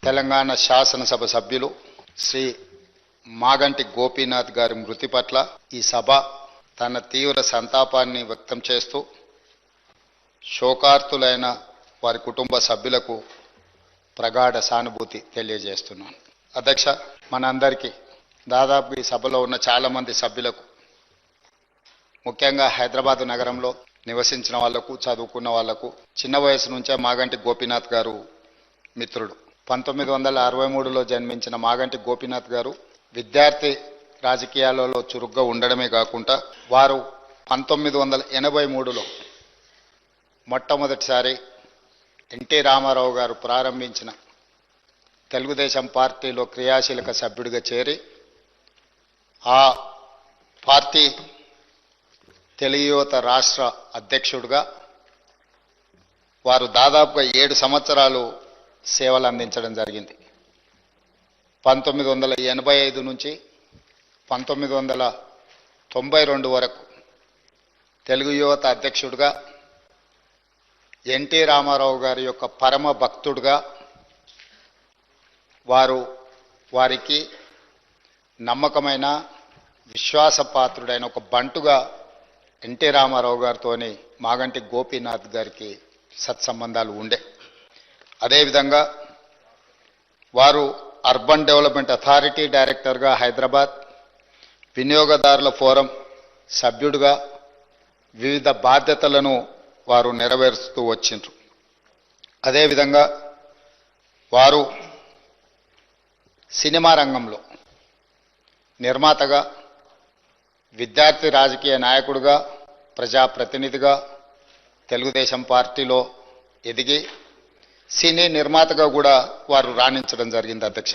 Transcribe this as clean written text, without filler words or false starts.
తెలంగాణ శాసనసభ సభ్యులు శ్రీ మాగంటి గోపీనాథ్ గారి మృతి పట్ల ఈ సభ తన తీవ్ర సంతాపాన్ని వ్యక్తం చేస్తూ శోకార్తులైన వారి కుటుంబ సభ్యులకు ప్రగాఢ సానుభూతి తెలియజేస్తున్నాను. అధ్యక్ష, మనందరికీ దాదాపు ఈ సభలో ఉన్న చాలామంది సభ్యులకు, ముఖ్యంగా హైదరాబాద్ నగరంలో నివసించిన వాళ్లకు, చదువుకున్న వాళ్లకు చిన్న వయసు నుంచే మాగంటి గోపీనాథ్ గారు మిత్రుడు. 1963లో జన్మించిన మాగంటి గోపీనాథ్ గారు విద్యార్థి రాజకీయాలలో చురుగ్గా ఉండడమే కాకుండా వారు 1983లో మొట్టమొదటిసారి ఎన్టీ రామారావు గారు ప్రారంభించిన తెలుగుదేశం పార్టీలో క్రియాశీలక సభ్యుడిగా చేరి ఆ పార్టీ తెలుగు యువత రాష్ట్ర అధ్యక్షుడిగా వారు దాదాపుగా 7 సంవత్సరాలు సేవలు అందించడం జరిగింది. 1985 నుంచి 1992 వరకు తెలుగు యువత అధ్యక్షుడిగా, ఎన్టీ రామారావు గారి యొక్క పరమ భక్తుడిగా, వారికి నమ్మకమైన విశ్వాసపాత్రుడైన ఒక బంటుగా ఎన్టీ రామారావు గారితోని మాగంటి గోపీనాథ్ గారికి సత్సంబంధాలు ఉండే. అదేవిధంగా వారు అర్బన్ డెవలప్మెంట్ అథారిటీ డైరెక్టర్గా హైదరాబాద్, వినియోగదారుల ఫోరం సభ్యుడిగా వివిధ బాధ్యతలను వారు నెరవేరుస్తూ వచ్చిండ్రు. అదేవిధంగా వారు సినిమా రంగంలో నిర్మాతగా, విద్యార్థి రాజకీయ నాయకుడిగా, ప్రజాప్రతినిధిగా తెలుగుదేశం పార్టీలో ఎదిగి సినీ నిర్మాతగా కూడా వారు రాణించడం జరిగింది. అధ్యక్ష,